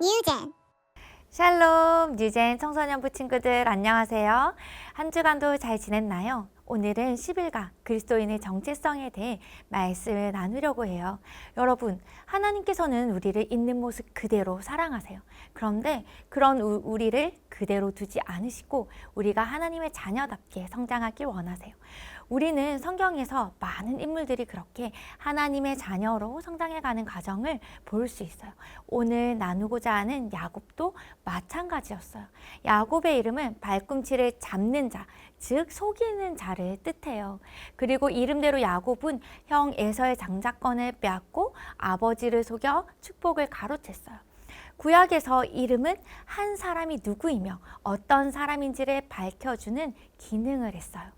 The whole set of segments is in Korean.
뉴젠. 샬롬, 뉴젠 청소년부 친구들 안녕하세요. 한 주간도 잘 지냈나요? 오늘은 10일간 그리스도인의 정체성에 대해 말씀을 나누려고 해요. 여러분, 하나님께서는 우리를 있는 모습 그대로 사랑하세요. 그런데 그런 우리를 그대로 두지 않으시고 우리가 하나님의 자녀답게 성장하길 원하세요. 우리는 성경에서 많은 인물들이 그렇게 하나님의 자녀로 성장해가는 과정을 볼 수 있어요. 오늘 나누고자 하는 야곱도 마찬가지였어요. 야곱의 이름은 발꿈치를 잡는 자, 즉 속이는 자를 뜻해요. 그리고 이름대로 야곱은 형 에서의 장자권을 빼앗고 아버지를 속여 축복을 가로챘어요. 구약에서 이름은 한 사람이 누구이며 어떤 사람인지를 밝혀주는 기능을 했어요.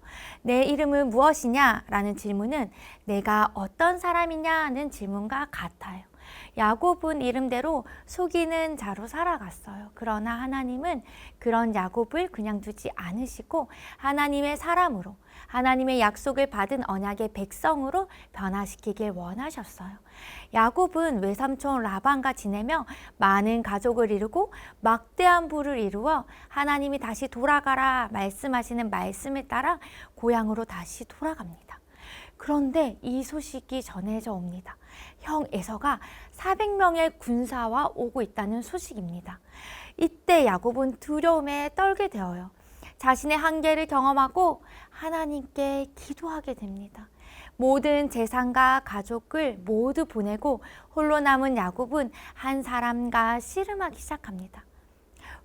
내 이름은 무엇이냐? 라는 질문은 내가 어떤 사람이냐는 질문과 같아요. 야곱은 이름대로 속이는 자로 살아갔어요. 그러나 하나님은 그런 야곱을 그냥 두지 않으시고 하나님의 사람으로, 하나님의 약속을 받은 언약의 백성으로 변화시키길 원하셨어요. 야곱은 외삼촌 라반과 지내며 많은 가족을 이루고 막대한 부를 이루어 하나님이 다시 돌아가라 말씀하시는 말씀을 따라 고향으로 다시 돌아갑니다. 그런데 이 소식이 전해져 옵니다. 형 에서가 400명의 군사와 오고 있다는 소식입니다. 이때 야곱은 두려움에 떨게 되어요. 자신의 한계를 경험하고 하나님께 기도하게 됩니다. 모든 재산과 가족을 모두 보내고 홀로 남은 야곱은 한 사람과 씨름하기 시작합니다.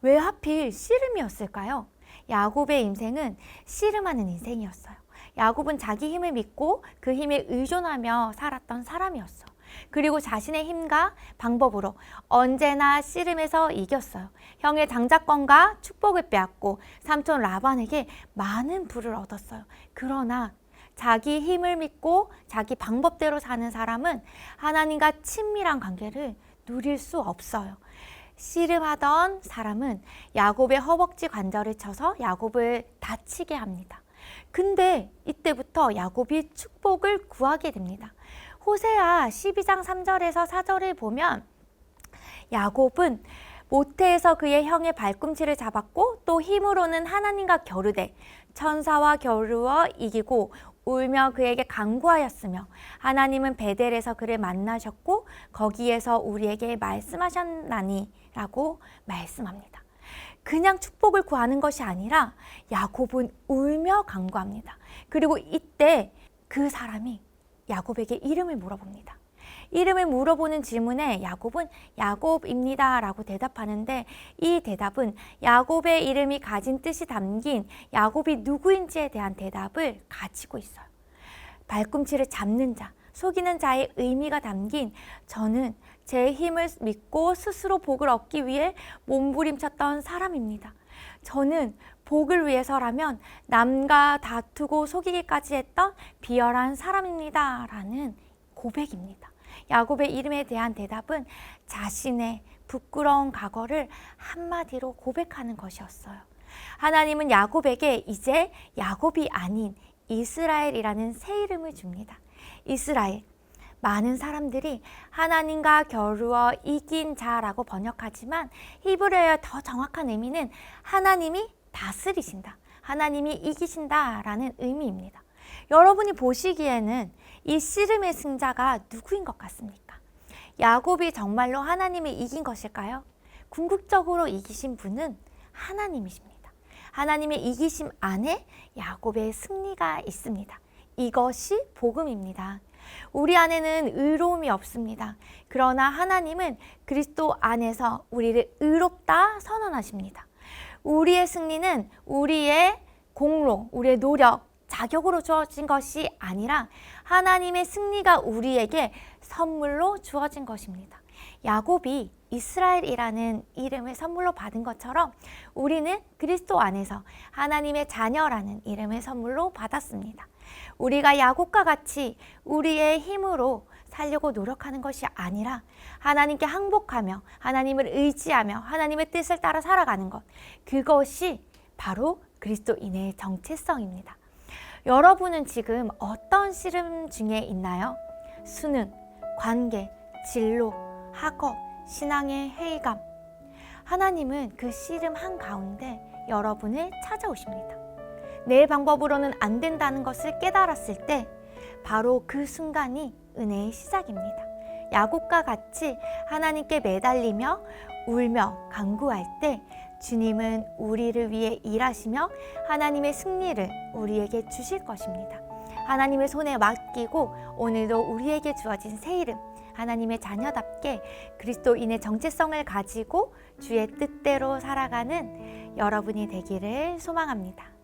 왜 하필 씨름이었을까요? 야곱의 인생은 씨름하는 인생이었어요. 야곱은 자기 힘을 믿고 그 힘에 의존하며 살았던 사람이었어. 그리고 자신의 힘과 방법으로 언제나 씨름에서 이겼어요. 형의 장자권과 축복을 빼앗고 삼촌 라반에게 많은 부를 얻었어요. 그러나 자기 힘을 믿고 자기 방법대로 사는 사람은 하나님과 친밀한 관계를 누릴 수 없어요. 씨름하던 사람은 야곱의 허벅지 관절을 쳐서 야곱을 다치게 합니다. 근데 이때부터 야곱이 축복을 구하게 됩니다. 호세아 12장 3절에서 4절을 보면 야곱은 모태에서 그의 형의 발꿈치를 잡았고 또 힘으로는 하나님과 겨루되 천사와 겨루어 이기고 울며 그에게 간구하였으며 하나님은 베델에서 그를 만나셨고 거기에서 우리에게 말씀하셨나니 라고 말씀합니다. 그냥 축복을 구하는 것이 아니라 야곱은 울며 간구합니다. 그리고 이때 그 사람이 야곱에게 이름을 물어봅니다. 이름을 물어보는 질문에 야곱은 야곱입니다 라고 대답하는데 이 대답은 야곱의 이름이 가진 뜻이 담긴 야곱이 누구인지에 대한 대답을 가지고 있어요. 발꿈치를 잡는 자, 속이는 자의 의미가 담긴 저는 제 힘을 믿고 스스로 복을 얻기 위해 몸부림쳤던 사람입니다. 저는 복을 위해서라면 남과 다투고 속이기까지 했던 비열한 사람입니다 라는 고백입니다. 야곱의 이름에 대한 대답은 자신의 부끄러운 과거를 한마디로 고백하는 것이었어요. 하나님은 야곱에게 이제 야곱이 아닌 이스라엘이라는 새 이름을 줍니다. 이스라엘. 많은 사람들이 하나님과 겨루어 이긴 자라고 번역하지만 히브리어의 더 정확한 의미는 하나님이 다스리신다, 하나님이 이기신다 라는 의미입니다. 여러분이 보시기에는 이 씨름의 승자가 누구인 것 같습니까? 야곱이 정말로 하나님이 이긴 것일까요? 궁극적으로 이기신 분은 하나님이십니다. 하나님의 이기심 안에 야곱의 승리가 있습니다. 이것이 복음입니다. 우리 안에는 의로움이 없습니다. 그러나 하나님은 그리스도 안에서 우리를 의롭다 선언하십니다. 우리의 승리는 우리의 공로, 우리의 노력, 자격으로 주어진 것이 아니라 하나님의 승리가 우리에게 선물로 주어진 것입니다. 야곱이 이스라엘이라는 이름을 선물로 받은 것처럼 우리는 그리스도 안에서 하나님의 자녀라는 이름을 선물로 받았습니다. 우리가 야곱과 같이 우리의 힘으로 살려고 노력하는 것이 아니라 하나님께 항복하며 하나님을 의지하며 하나님의 뜻을 따라 살아가는 것, 그것이 바로 그리스도인의 정체성입니다. 여러분은 지금 어떤 씨름 중에 있나요? 수능, 관계, 진로, 학업, 신앙의 회의감. 하나님은 그 씨름 한가운데 여러분을 찾아오십니다. 내 방법으로는 안 된다는 것을 깨달았을 때 바로 그 순간이 은혜의 시작입니다. 야곱과 같이 하나님께 매달리며 울며 간구할 때 주님은 우리를 위해 일하시며 하나님의 승리를 우리에게 주실 것입니다. 하나님의 손에 맡기고 오늘도 우리에게 주어진 새 이름, 하나님의 자녀답게 그리스도인의 정체성을 가지고 주의 뜻대로 살아가는 여러분이 되기를 소망합니다.